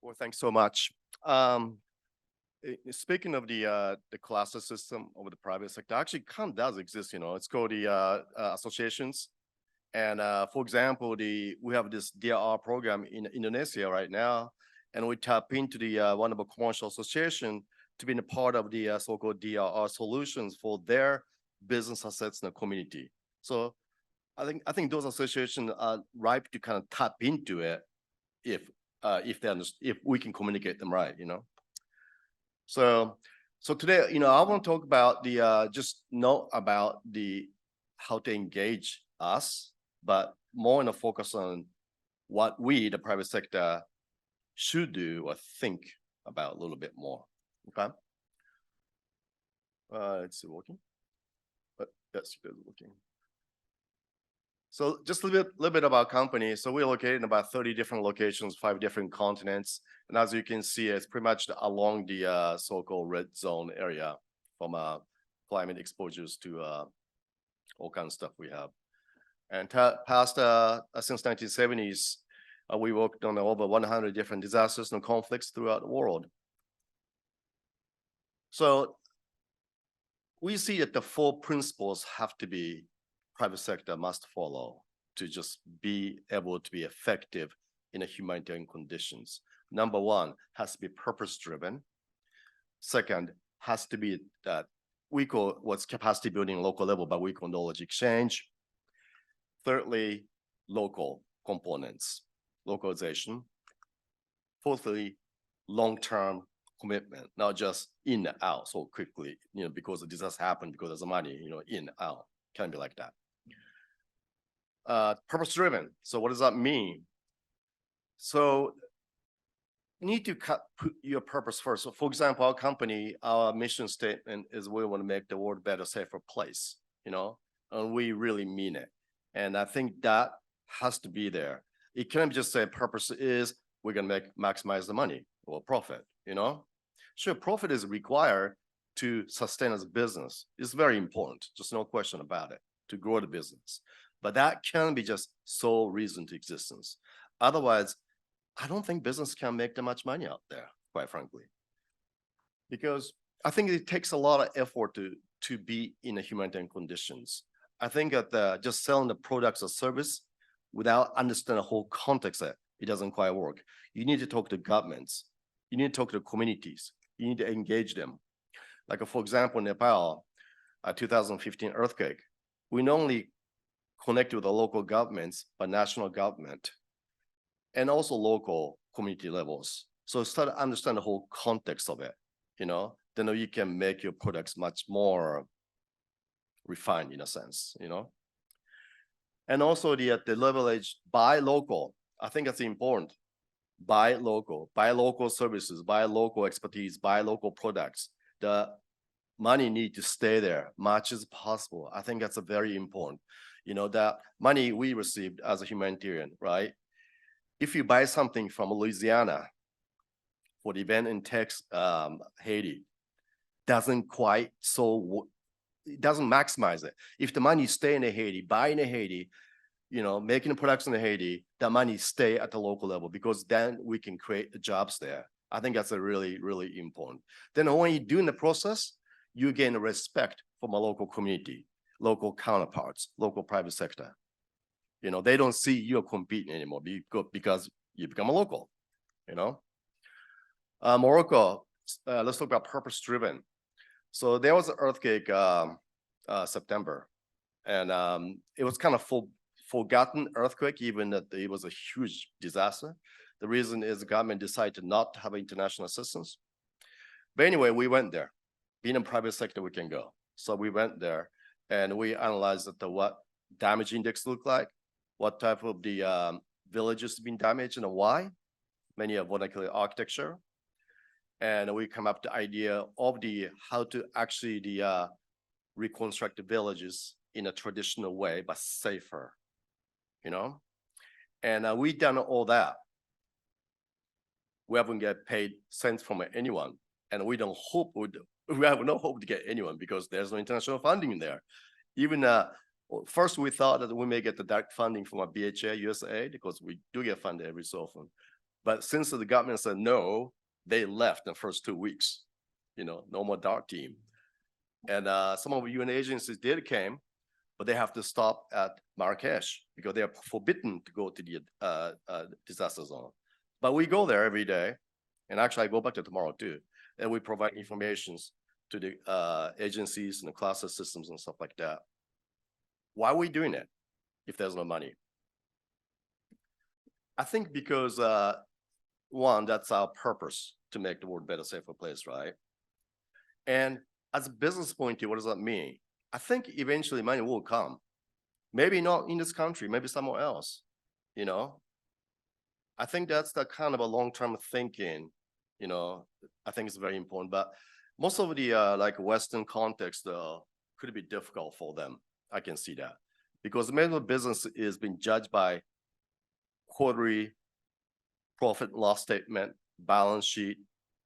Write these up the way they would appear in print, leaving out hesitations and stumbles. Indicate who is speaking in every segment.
Speaker 1: Well, thanks so much. Um, Speaking of the cluster system of the private sector, actually kind of does exist. It's called the associations. And for example, we have this DRR program in Indonesia right now, and we tap into the one of a commercial association to be a part of the so-called DRR solutions for their business assets in the community. So I think those associations are ripe to kind of tap into it if if we can communicate them right. So today, I want to talk about the just not about the how to engage us, but more in a focus on what we, the private sector, should do or think about a little bit more. Okay. It's working, but yes, it's working. So just a little bit about company. So we're located in about 30 different locations, 5 different continents. And as you can see, it's pretty much along the so-called red zone area from climate exposures to all kinds of stuff we have. And past since 1970s, we worked on over 100 different disasters and conflicts throughout the world. So we see that the 4 principles have to be private sector must follow to just be able to be effective in a humanitarian conditions. Number 1 has to be purpose driven. Second has to be that we call what's capacity building local level, but we call knowledge exchange. Thirdly, local components, localization. Fourthly, long-term commitment, not just in and out so quickly, because the disaster happened because there's money, in out, can be like that. Purpose driven. So what does that mean? So you need to put your purpose first. So for example, our company, our mission statement is we want to make the world a better, safer place, and we really mean it. And I think that has to be there. It can't just say purpose is we're going to maximize the money or profit, Sure, profit is required to sustain as a business. It's very important, just no question about it, to grow the business. But that can be just sole reason to existence. Otherwise, I don't think business can make that much money out there, quite frankly. Because I think it takes a lot of effort to be in the humanitarian conditions. I think that just selling the products or service without understanding the whole context, it doesn't quite work. You need to talk to governments. You need to talk to communities. You need to engage them. Like for example, Nepal, 2015 earthquake, we not only connect with the local governments, but national government, and also local community levels. So start to understand the whole context of it, then you can make your products much more refined in a sense, And also the leverage buy local. I think that's important. Buy local services, buy local expertise, buy local products. The money need to stay there much as possible. I think that's a very important. That money we received as a humanitarian, right? If you buy something from Louisiana for the event in Haiti, it doesn't maximize it. If the money stay in Haiti, buy in Haiti, making the products in Haiti, that money stay at the local level because then we can create the jobs there. I think that's a really, really important. Then when you do in the process, you gain respect from a local community, local counterparts, local private sector. They don't see you competing anymore because you become a local, Morocco, let's talk about purpose driven. So there was an earthquake September, and it was kind of forgotten earthquake, even that it was a huge disaster. The reason is the government decided not to have international assistance. But anyway, we went there. Being in private sector, we can go. So we went there and we analyzed what damage index looked like, what type of the villages been damaged and why, many of what I call architecture. And we come up with the idea of how to actually reconstruct the villages in a traditional way, but safer, And we done all that. We haven't get paid cents from anyone, and we have no hope to get anyone because there's no international funding in there. Even first we thought that we may get the direct funding from a BHA, USAID, because we do get funded every so often. But since the government said no, they left in the first 2 weeks, no more dark team. And some of UN agencies did came, but they have to stop at Marrakesh because they are forbidden to go to the disaster zone. But we go there every day. And actually I go back to tomorrow too. And we provide information to the agencies and the cluster systems and stuff like that. Why are we doing it if there's no money? I think because one, that's our purpose, to make the world a better, safer place, right? And as a business point of view, what does that mean? I think eventually money will come. Maybe not in this country, maybe somewhere else, I think that's the kind of a long-term thinking, I think it's very important. But most of the like Western context could be difficult for them. I can see that. Because the main business is being judged by quarterly profit and loss statement, balance sheet,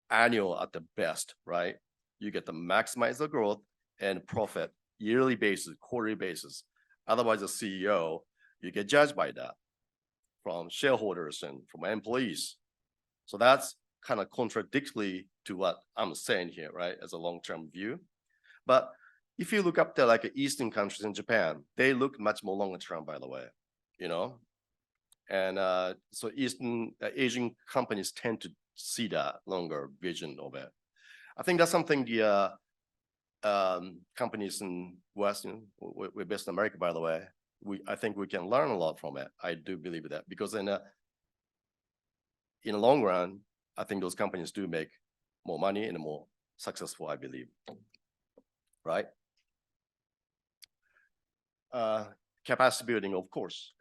Speaker 1: annual at the best, right? You get to maximize the growth and profit yearly basis, quarterly basis. Otherwise, the CEO, you get judged by that from shareholders and from employees. So that's kind of contradictory to what I'm saying here, right? As a long-term view. But if you look up there, like Eastern countries in Japan, they look much more longer term, by the way, And so Eastern Asian companies tend to see that longer vision of it. I think that's something the companies in West, we're based in America, by the way. I think we can learn a lot from it. I do believe that, because in the long run, I think those companies do make more money and more successful, I believe. Right? Capacity building, of course.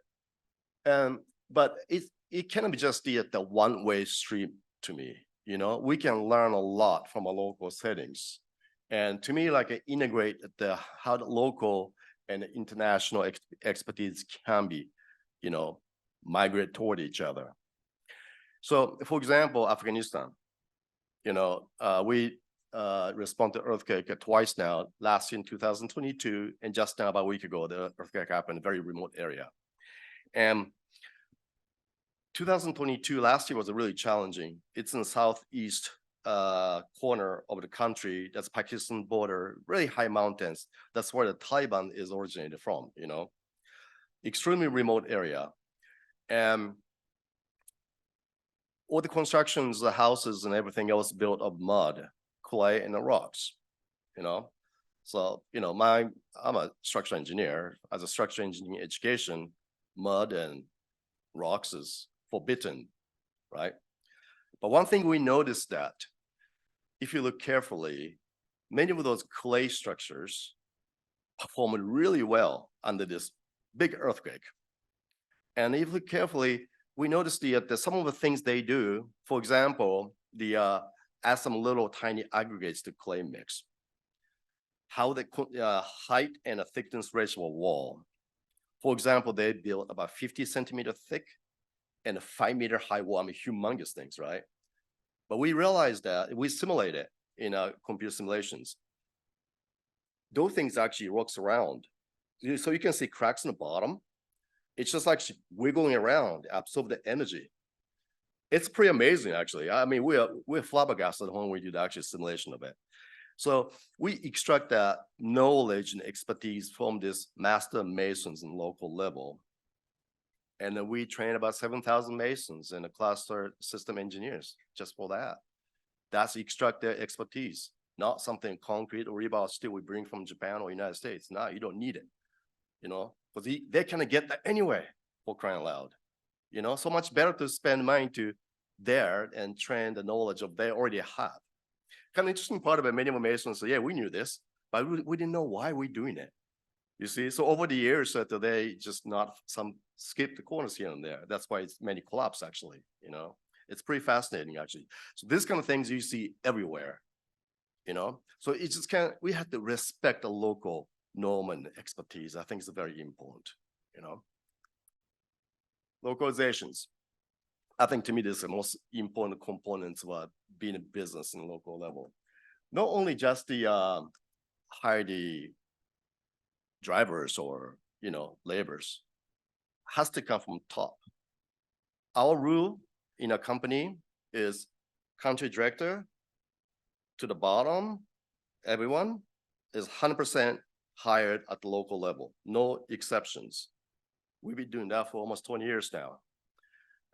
Speaker 1: But it cannot be just the one-way street to me. We can learn a lot from our local settings. And to me, like integrate how the local and international expertise can be, migrate toward each other. So, for example, Afghanistan, we responded to earthquake twice now, last in 2022, and just now about a week ago, the earthquake happened in a very remote area. And 2022, last year was really challenging. It's in the southeast corner of the country. That's Pakistan border, really high mountains. That's where the Taliban is originated from, extremely remote area. And all the constructions, the houses and everything else built of mud, clay, and the rocks, So, I'm a structural engineer. As a structural engineering education, mud and rocks is forbidden, right? But one thing we noticed that if you look carefully, many of those clay structures performed really well under this big earthquake. And if you look carefully, we noticed that some of the things they do, for example, add some little tiny aggregates to clay mix. How the height and the thickness ratio of wall. For example, they built about 50 centimeter thick and a 5-meter high wall. I mean, humongous things, right? But we realized that we simulate it in our computer simulations. Those things actually rocks around. So you can see cracks in the bottom. It's just like wiggling around, absorb the energy. It's pretty amazing, actually. I mean, we're flabbergasted when we do the actual simulation of it. So we extract that knowledge and expertise from this master masons in local level. And then we train about 7,000 masons and a cluster system engineers just for that. That's extract their expertise, not something concrete or rebar steel we bring from Japan or United States. No, you don't need it, because they kind of get that anyway, for crying out loud. So much better to spend money to there and train the knowledge of they already have. Kind of interesting part of it, many of masons say, yeah, we knew this, but we didn't know why we're doing it. You see, so over the years, they just not some skip the corners here and there. That's why it's many collapse, actually. It's pretty fascinating, actually. So these kind of things you see everywhere. So it's just we have to respect the local norm and expertise. I think it's very important. Localizations. I think to me, this is the most important components of being a business in a local level. Not only just the hire the drivers or laborers, has to come from top. Our rule in a company is country director to the bottom, everyone is 100% hired at the local level, no exceptions. We've been doing that for almost 20 years now,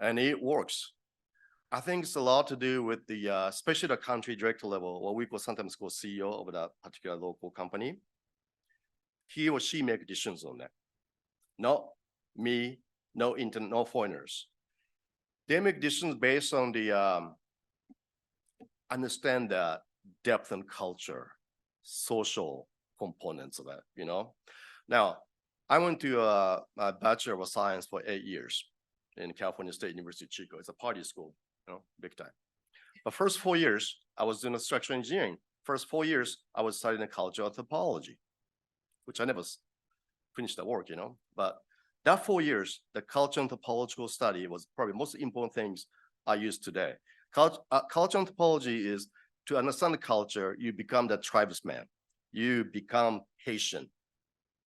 Speaker 1: and it works. I think it's a lot to do with the, especially the country director level, what we could sometimes call CEO of that particular local company. He or she make decisions on that. Not me, no foreigners. They make decisions based on the, understand the depth and culture, social components of that, you know? Now, I went to a Bachelor of Science for 8 years in California State University, Chico. It's a party school, you know, big time. The first 4 years, I was doing structural engineering. First 4 years, I was studying cultural anthropology, which I never finished the work, you know? But that 4 years, the cultural anthropological study was probably the most important things I use today. Cultural anthropology is to understand the culture, you become the tribesman. You become Haitian.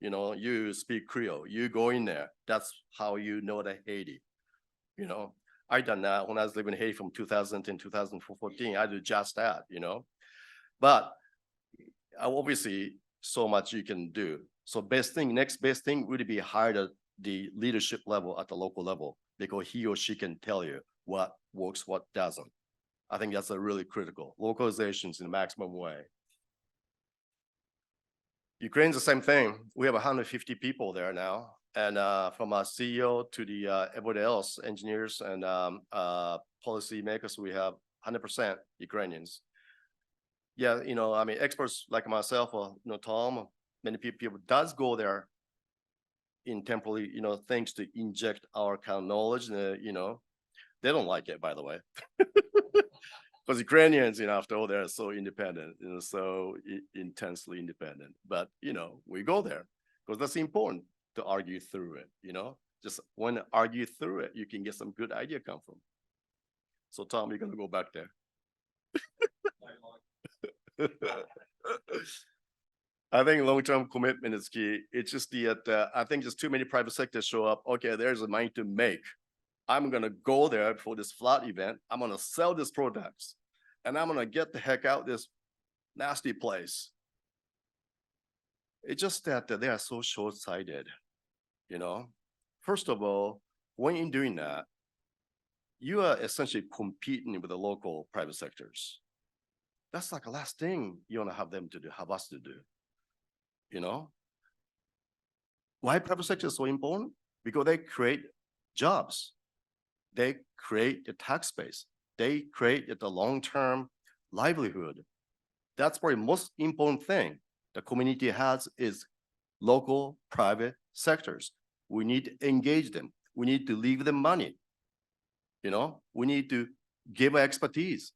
Speaker 1: You know, you speak Creole, you go in there. That's how you know the Haiti. You know, I done that when I was living in Haiti from 2000 to 2014. I do just that, you know. But obviously, so much you can do. So next best thing would be hire the leadership level at the local level, because he or she can tell you what works, what doesn't. I think that's a really critical. Localizations in the maximum way. Ukraine's the same thing. We have 150 people there now. And from our CEO to the everybody else, engineers and policy makers, we have 100% Ukrainians. Yeah, you know, I mean, experts like myself or, you know, Tom, many people does go there in temporarily, you know, things to inject our kind of knowledge. You know, they don't like it, by the way. Because Ukrainians, you know, after all, they're so independent, you know, so intensely independent. But, you know, we go there because that's important to argue through it, you know. Just when you argue through it, you can get some good idea come from. So, Tom, you're going to go back there. I think long-term commitment is key. It's just I think just too many private sectors show up. Okay, there's a money to make. I'm going to go there for this flat event. I'm going to sell these products and I'm going to get the heck out of this nasty place. It's just that they are so short-sighted, you know. First of all, when you're doing that, you are essentially competing with the local private sectors. That's like the last thing you want to have them to do, have us to do, you know. Why private sector is so important? Because they create jobs. They create the tax base. They create the long-term livelihood. That's probably the most important thing the community has is local private sectors. We need to engage them. We need to leave them money. You know, we need to give expertise,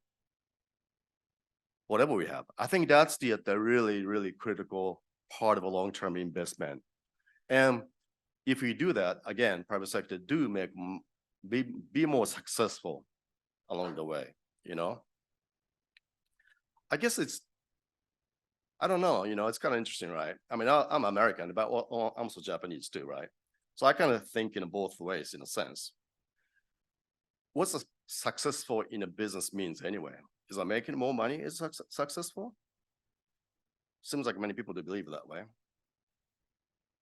Speaker 1: whatever we have. I think that's the really, really critical part of a long-term investment. And if we do that, again, private sector do be more successful along the way, you know. I guess I don't know, you know, it's kind of interesting, right? I mean, I'm American, but I'm also Japanese too, right? So I kind of think in both ways, in a sense. What's successful in a business means anyway? Is making more money is successful? Seems like many people do believe that way.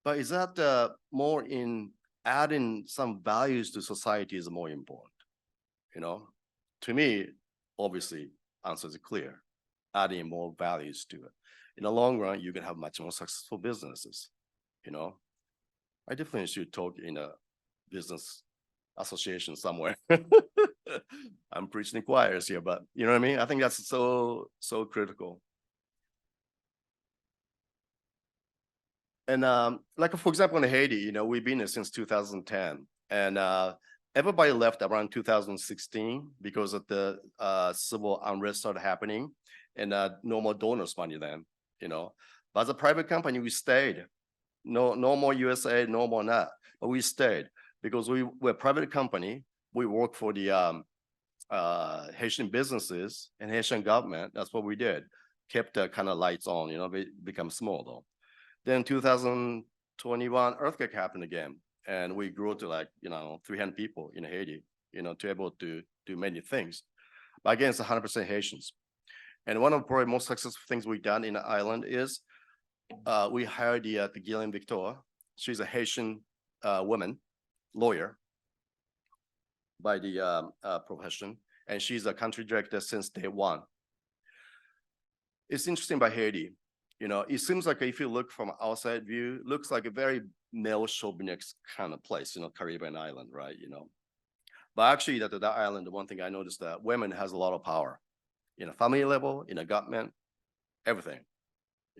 Speaker 1: But is that more in adding some values to society is more important? You know, to me, obviously, answer is clear. Adding more values to it. In the long run, you can have much more successful businesses. You know, I definitely should talk in a business association somewhere. I'm preaching to choirs here, but you know what I mean? I think that's so critical. And like, for example, in Haiti, you know, we've been there since 2010. And everybody left around 2016 because of the civil unrest started happening and no more donors money then, you know. But as a private company, we stayed. No more USA, no more that. But we stayed because we're a private company. We work for the Haitian businesses and Haitian government. That's what we did. Kept the kind of lights on, you know, become small though. Then 2021 earthquake happened again. And we grew to like, you know, 300 people in Haiti, to able to do many things. But again, it's 100% Haitians. And one of the probably most successful things we've done in the island is we hired the Gillian Victor. She's a Haitian woman, lawyer by the profession, and she's a country director since day one. It's interesting by Haiti. It seems like if you look from outside view, it looks like a very male chauvinist kind of place, Caribbean island, right? But actually, that island, the one thing I noticed that women has a lot of power, family level, in a government, everything.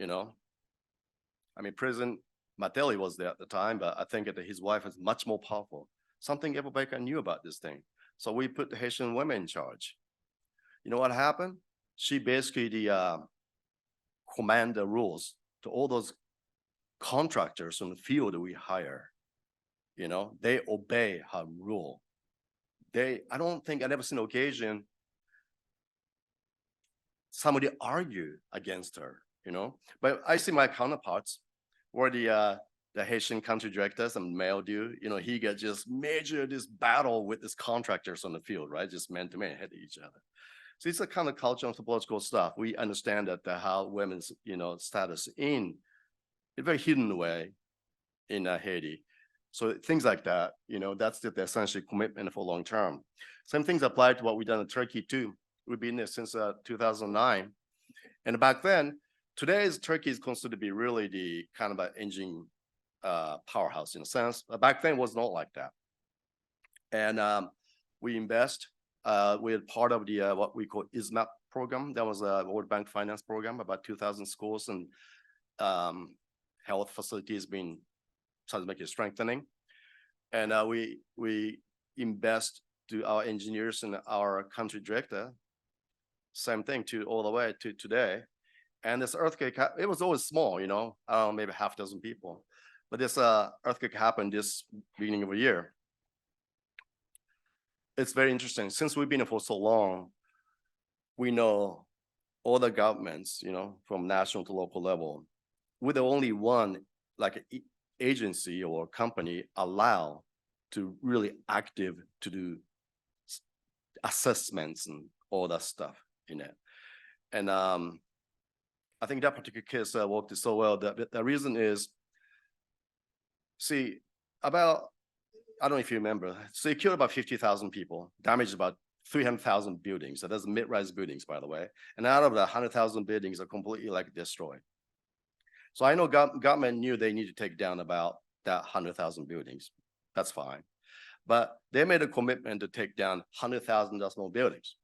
Speaker 1: I mean, President Mattelli was there at the time, but I think that his wife is much more powerful. Something everybody knew about this thing. So we put the Haitian women in charge. You know what happened? She basically command the rules to all those contractors in the field that we hire. They obey her rule. I don't think I never seen an occasion somebody argue against her, But I see my counterparts where the Haitian country directors and male dude, he get just major this battle with his contractors on the field, right? Just man to man, head to each other. So it's a kind of cultural anthropological stuff. We understand that how women's, status in a very hidden way in Haiti. So things like that, that's the essential commitment for long term. Same things apply to what we've done in Turkey too. We've been there since 2009. And back then, today's Turkey is considered to be really the kind of an engine powerhouse in a sense. But back then it was not like that. And we invest. We're part of the what we call ISMAP program. That was a World Bank finance program, about 2,000 schools and health facilities being started making strengthening. And we invest to our engineers and our country director. Same thing to all the way to today. And this earthquake, it was always small, maybe half a dozen people. But this earthquake happened this beginning of the year. It's very interesting. Since we've been here for so long, we know all the governments, from national to local level, with only one agency or company allowed to really active to do assessments and all that stuff in it. And I think that particular case worked so well. The reason is, see, I don't know if you remember, so it killed about 50,000 people, damaged about 300,000 buildings. So that's mid-rise buildings, by the way. And out of the 100,000 buildings are completely destroyed. So I know government knew they need to take down about that 100,000 buildings. That's fine. But they made a commitment to take down 100,000 decimal buildings.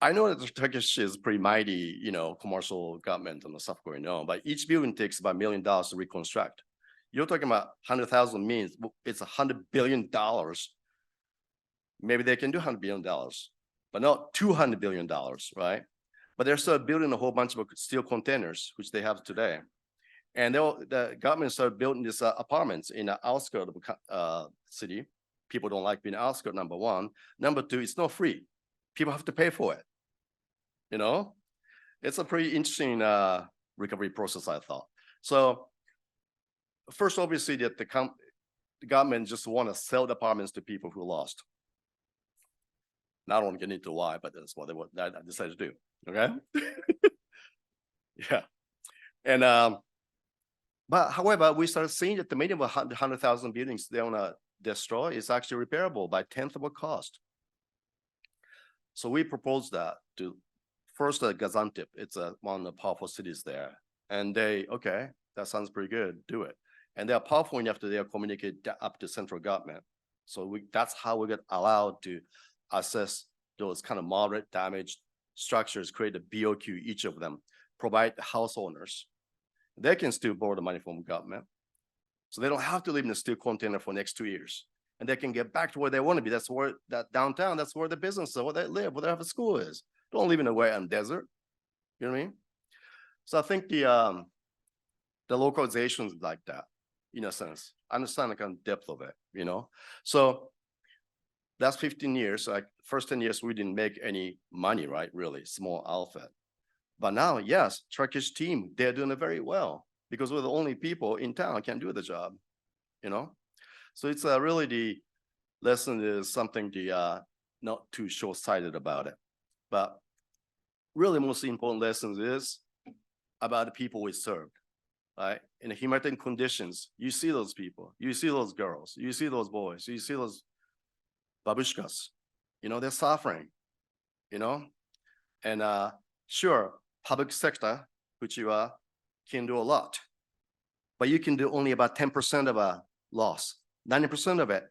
Speaker 1: I know that the Turkish is pretty mighty, commercial government and the stuff going on, but each building takes about $1 million to reconstruct. You're talking about 100,000 means it's $100 billion. Maybe they can do $100 billion, but not $200 billion, right? But they're still building a whole bunch of steel containers, which they have today. And the government started building these apartments in the outskirts of the city. People don't like being outskirts, number one. Number two, it's not free. People have to pay for it. It's a pretty interesting recovery process, I thought. So first, obviously, that the government just want to sell the apartments to people who lost. Not only get into why, but that's what they decided to do. Okay. Yeah. And but however, we started seeing that the median of 100,000 buildings they want to destroy is actually repairable by 1/10 of a cost. So we proposed that to first Gaziantep. It's one of the powerful cities there, and okay, that sounds pretty good. Do it. And they are powerful enough that they are communicate up to central government. So that's how we get allowed to assess those kind of moderate damaged structures, create a BOQ, each of them, provide the house owners. They can still borrow the money from government. So they don't have to live in a steel container for the next 2 years. And they can get back to where they want to be. That's where that downtown, that's where the business is, where they live, where they have a school is. Don't live in a wet and desert. You know what I mean? So I think the localization is like that, in a sense. I understand the kind of depth of it, So that's 15 years. Like first 10 years, we didn't make any money, right? Really small outfit. But now, yes, Turkish team, they're doing it very well because we're the only people in town can do the job, So it's really lesson is something not too short-sighted about it. But really most important lessons is about the people we serve, right? In the humanitarian conditions, you see those people, you see those girls, you see those boys, you see those babushkas, they're suffering, and sure, public sector, which you can do a lot, but you can do only about 10% of a loss. 90% of it,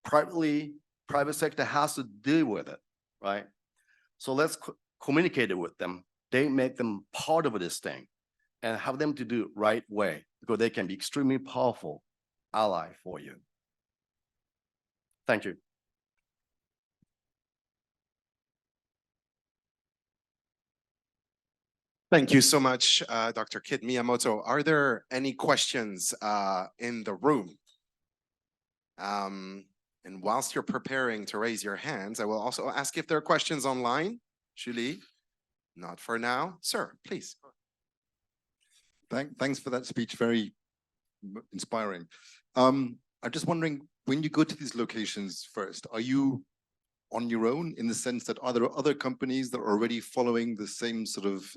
Speaker 1: private sector has to deal with it, right? So let's communicate it with them. They make them part of this thing and have them to do it right way, because they can be extremely powerful ally for you. Thank you.
Speaker 2: Thank you so much, Dr. Kit Miyamoto. Are there any questions in the room? And whilst you're preparing to raise your hands, I will also ask if there are questions online. Julie, not for now. Sir, please.
Speaker 3: Thanks for that speech, very inspiring. I'm just wondering, when you go to these locations first, are you on your own in the sense that are there other companies that are already following the same sort of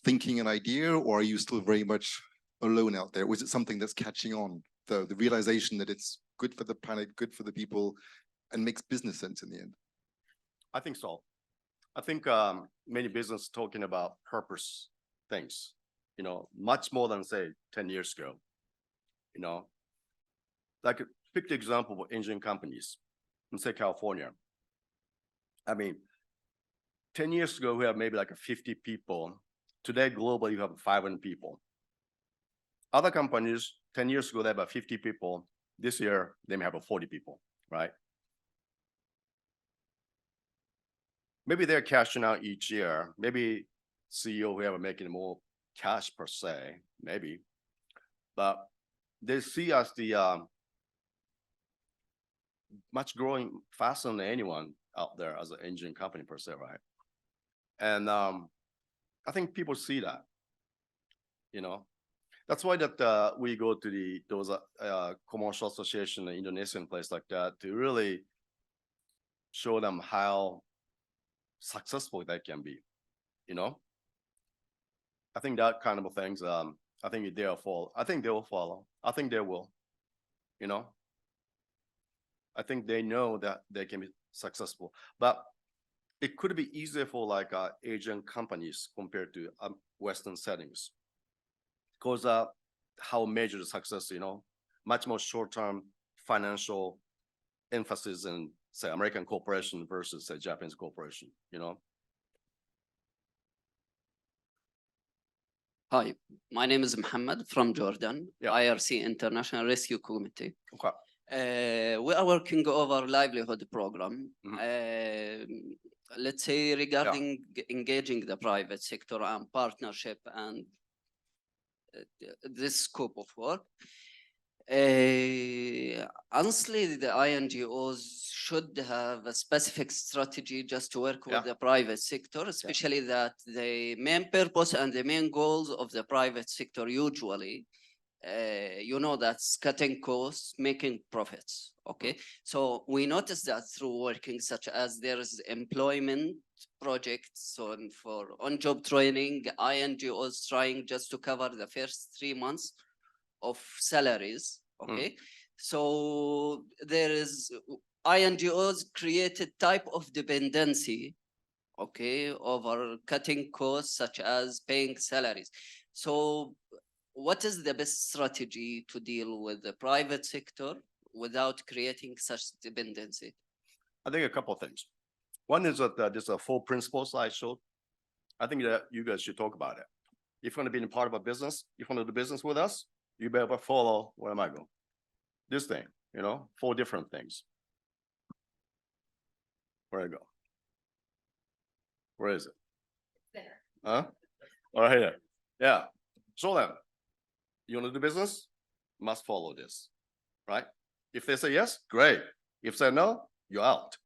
Speaker 3: thinking and idea, or are you still very much alone out there? Or is it something that's catching on, the realization that it's good for the planet, good for the people, and makes business sense in the end?
Speaker 1: I think so. I think many businesses talking about purpose things, much more than say 10 years ago, like pick the example of engine companies in say California. I mean, 10 years ago, we have maybe like 50 people. Today, globally, you have 500 people. Other companies, 10 years ago, they have about 50 people. This year, they may have 40 people, right? Maybe they're cashing out each year. Maybe CEO whoever making more cash per se, maybe. But they see us the much growing faster than anyone out there as an engine company per se, right? And I think people see that, That's why that we go to those commercial association, the Indonesian place like that, to really show them how successful they can be, I think that kind of things, I think they'll follow. I think they will follow. I think they will, I think they know that they can be successful, but it could be easier for like Asian companies compared to Western settings, because how measure the success, much more short-term financial emphasis in say American corporation versus say Japanese corporation,
Speaker 4: Hi, my name is Mohammed from Jordan,
Speaker 1: Yeah.
Speaker 4: IRC International Rescue Committee.
Speaker 1: Okay.
Speaker 4: We are working over livelihood program. Let's say regarding engaging the private sector and partnership and this scope of work. Honestly, the INGOs should have a specific strategy just to work with the private sector, especially that the main purpose and the main goals of the private sector usually, that's cutting costs, making profits. Okay, so we noticed that through working such as there is employment projects for on-job training, INGOs trying just to cover the first 3 months of salaries. Okay, so there is INGOs created type of dependency, okay, over cutting costs such as paying salaries. So what is the best strategy to deal with the private sector without creating such dependency?
Speaker 1: I think a couple of things. One is that there's a 4 principles I showed. I think that you guys should talk about it. If you're going to be a part of a business, if you want to do business with us, you better follow, where am I going? This thing, 4 different things. Where I go? Where is it?
Speaker 5: There.
Speaker 1: Huh? All right here. Yeah. Show them. You want to do business? Must follow this, right? If they say yes, great. If they say no, you're out.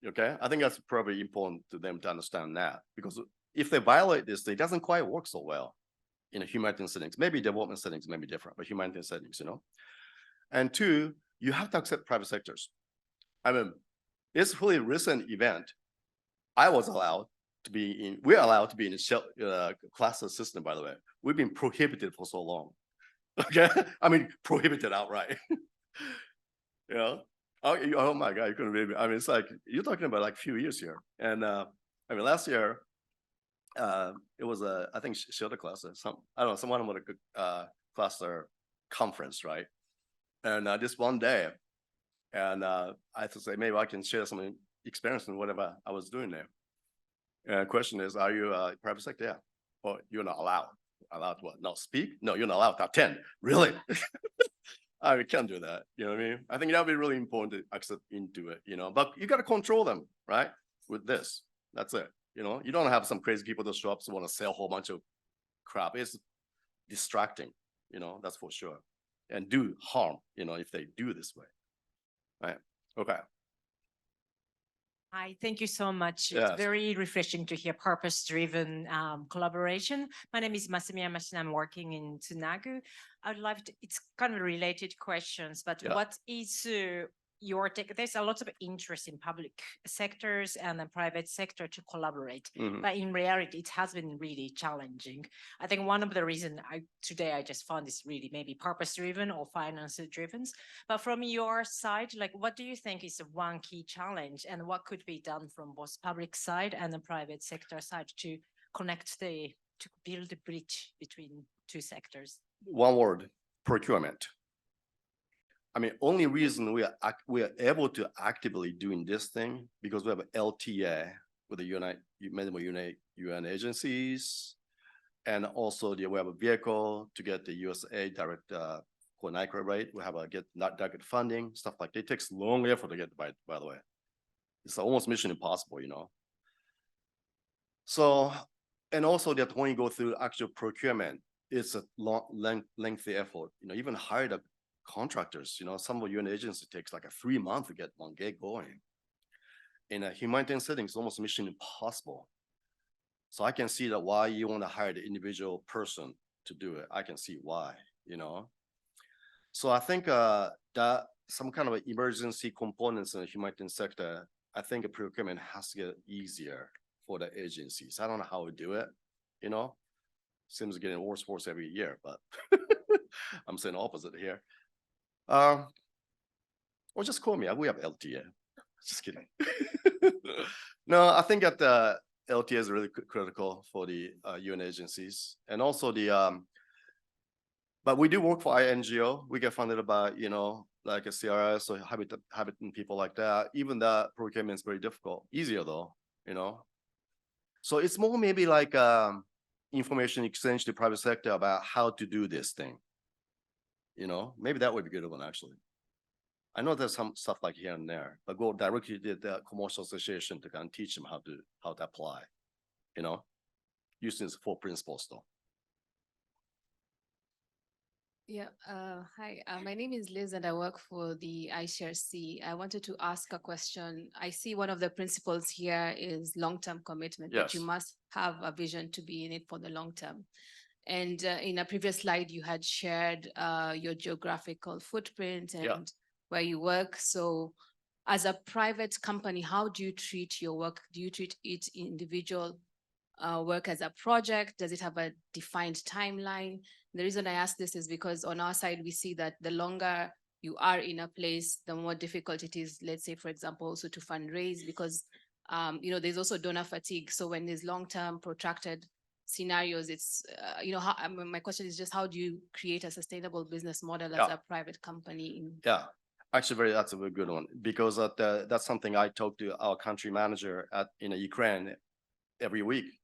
Speaker 1: Okay? I think that's probably important to them to understand that, because if they violate this, it doesn't quite work so well in a humanitarian settings. Maybe development settings may be different, but humanitarian settings, And 2, you have to accept private sectors. I mean, it's really recent event. I was allowed to be in, we're allowed to be in the cluster system, by the way. We've been prohibited for so long. Okay, I mean, prohibited outright. You know, oh my God, you couldn't believe it. I mean, it's like, you're talking about like a few years here. And I mean, last year, it was I think Shota cluster, I don't know, someone with a cluster conference, right? And this one day, and I had to say, maybe I can share some experience in whatever I was doing there. And the question is, are you private sector? Yeah. Or you're not allowed. Allowed to what? Not speak? No, you're not allowed to attend. Really? I can't do that. You know what I mean? I think that would be really important to accept into it, you know, but you got to control them, right? With this, that's it. You know, you don't have some crazy people that show up who want to sell a whole bunch of crap. It's distracting, you know, that's for sure. And do harm, you know, if they do this way, right? Okay.
Speaker 5: Hi, thank you so much.
Speaker 1: Yes.
Speaker 5: It's very refreshing to hear purpose-driven collaboration. My name is Masumi Yamashita. I'm working in Tsunagu. I'd love to, it's kind of related questions, but
Speaker 1: Yeah.
Speaker 5: what is your take? There's a lot of interest in public sectors and the private sector to collaborate,
Speaker 1: Mhm.
Speaker 5: but in reality, it has been really challenging. I think one of the reasons today I just found this really maybe purpose-driven or finance-driven. But from your side, like, what do you think is the one key challenge, and what could be done from both public side and the private sector side to connect to build a bridge between two sectors?
Speaker 1: One word, procurement. I mean, only reason we are able to actively doing this thing because we have an LTA with the UN agencies, and also we have a vehicle to get the USA direct for NICRA rate. We have a get not direct funding, stuff like that. It takes long effort to get by the way. It's almost mission impossible, you know. So, and also that when you go through actual procurement, it's a lengthy effort. You know, even hire the contractors, you know, some of UN agency takes like 3 months to get one gig going. In a humanitarian setting, it's almost mission impossible. So I can see that why you want to hire the individual person to do it. I can see why, you know. So I think that some kind of emergency components in the humanitarian sector, I think a procurement has to get easier for the agencies. I don't know how to do it, you know. Seems getting worse every year, but I'm saying opposite here. Or just call me. We have LTA. Just kidding. No, I think that the LTA is really critical for the UN agencies, and also the. But we do work for INGO. We get funded by, you know, like a CRS or Habitat and people like that. Even that procurement is very difficult. Easier though, you know. So it's more maybe like information exchange to private sector about how to do this thing. You know, maybe that would be a good one actually. I know there's some stuff like here and there, but go directly to the commercial association to kind of teach them how to apply, you know, using these 4 principles though.
Speaker 6: Yeah, hi, my name is Liz and I work for the ICRC. I wanted to ask a question. I see one of the principles here is long-term commitment, that you
Speaker 1: Yes.
Speaker 6: must have a vision to be in it for the long term. And in a previous slide, you had shared your geographical footprint and
Speaker 1: Yeah.
Speaker 6: where you work. So as a private company, how do you treat your work? Do you treat it individual work as a project? Does it have a defined timeline? The reason I ask this is because on our side, we see that the longer you are in a place, the more difficult it is, let's say, for example, also to fundraise, because you know, there's also donor fatigue. So when there's long-term protracted scenarios, it's, you know, my question is just how do you create a sustainable business model as
Speaker 1: Yeah.
Speaker 6: a private company?
Speaker 1: Yeah, actually, that's a very good one, because that's something I talk to our country manager in Ukraine every week.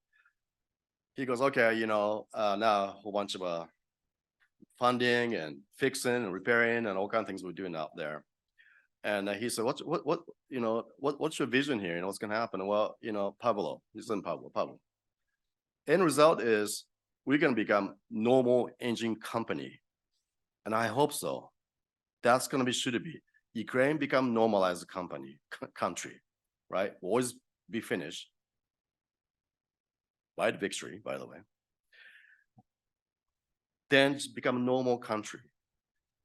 Speaker 1: He goes, okay, you know, now a whole bunch of funding and fixing and repairing and all kinds of things we're doing out there. And he said, what's your vision here? You know, what's going to happen? Well, you know, Pablo. End result is we're going to become normal engine company. And I hope so. That's going to be, should it be. Ukraine become normalized country, right? Always be finished by the victory, by the way. Then just become a normal country.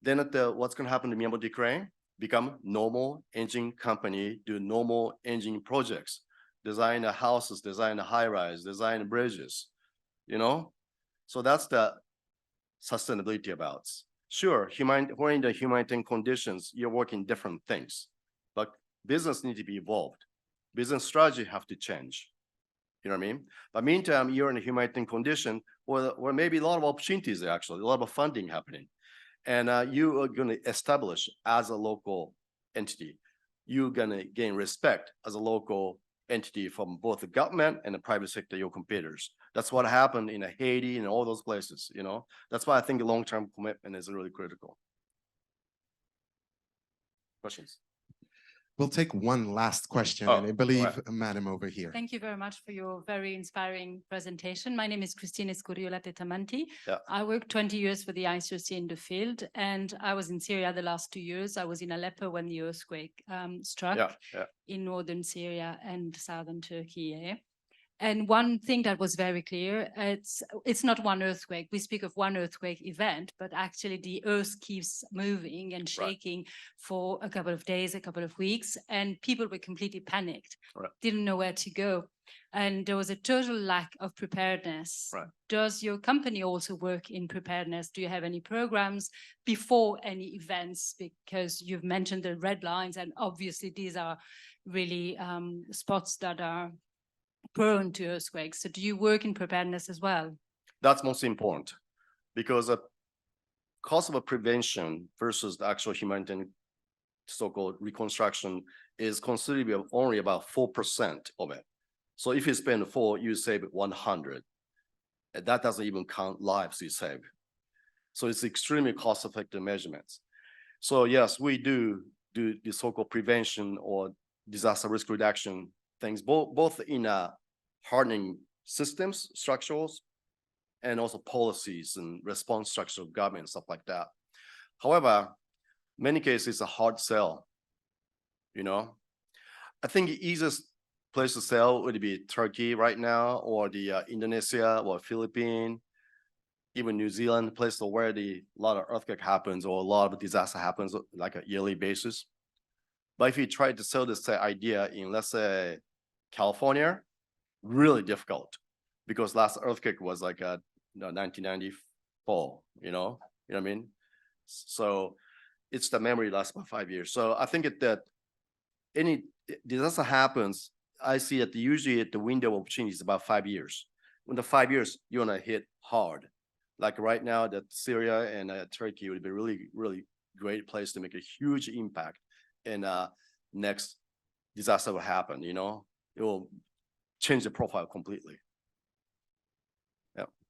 Speaker 1: Then what's going to happen to Miyamoto Ukraine? become normal engine company, do normal engine projects, design the houses, design the high rise, design the bridges, you know? So that's the sustainability about. Sure, when in the humanitarian conditions, you're working different things, but business need to be evolved. Business strategy have to change. You know what I mean? But meantime, you're in a humanitarian condition where maybe a lot of opportunities are actually, a lot of funding happening. And you are going to establish as a local entity. You're going to gain respect as a local entity from both the government and the private sector, your competitors. That's what happened in Haiti and all those places, you know? That's why I think long-term commitment is really critical. Questions?
Speaker 2: We'll take one last question,
Speaker 1: Oh,
Speaker 2: and I
Speaker 1: go
Speaker 2: believe
Speaker 1: ahead.
Speaker 2: Madam over here.
Speaker 7: Thank you very much for your very inspiring presentation. My name is Christine Escuriola Tetamanti.
Speaker 1: Yeah.
Speaker 7: I worked 20 years for the ICRC in the field, and I was in Syria the last 2 years. I was in Aleppo when the earthquake struck
Speaker 1: Yeah.
Speaker 7: in northern Syria and southern Turkey. And one thing that was very clear, it's not one earthquake. We speak of one earthquake event, but actually the earth keeps moving and shaking for a couple of days, a couple of weeks, and people were completely panicked, didn't know where to go. And there was a total lack of preparedness.
Speaker 1: Right.
Speaker 7: Does your company also work in preparedness? Do you have any programs before any events? Because you've mentioned the red lines, and obviously these are really spots that are prone to earthquakes. So do you work in preparedness as well?
Speaker 1: That's most important because a cost of prevention versus the actual humanitarian so-called reconstruction is considerably only about 4% of it. So if you spend 4, you save 100. And that doesn't even count lives you save. So it's extremely cost-effective measurements. So yes, we do the so-called prevention or disaster risk reduction things, both in hardening systems, structures, and also policies and response structure of government, stuff like that. However, many cases it's a hard sell, you know? I think the easiest place to sell would be Turkey right now, or the Indonesia or Philippines, even New Zealand, place where a lot of earthquake happens or a lot of disaster happens like a yearly basis. But if you try to sell this idea in, let's say, California, really difficult because last earthquake was like 1994, you know what I mean? So it's the memory lasts about 5 years. So I think that any disaster happens, I see that usually at the window of opportunity is about 5 years. When the 5 years, you want to hit hard. Like right now that Syria and Turkey would be really, really great place to make a huge impact. And next disaster will happen, you know, it will change the profile completely. Yeah.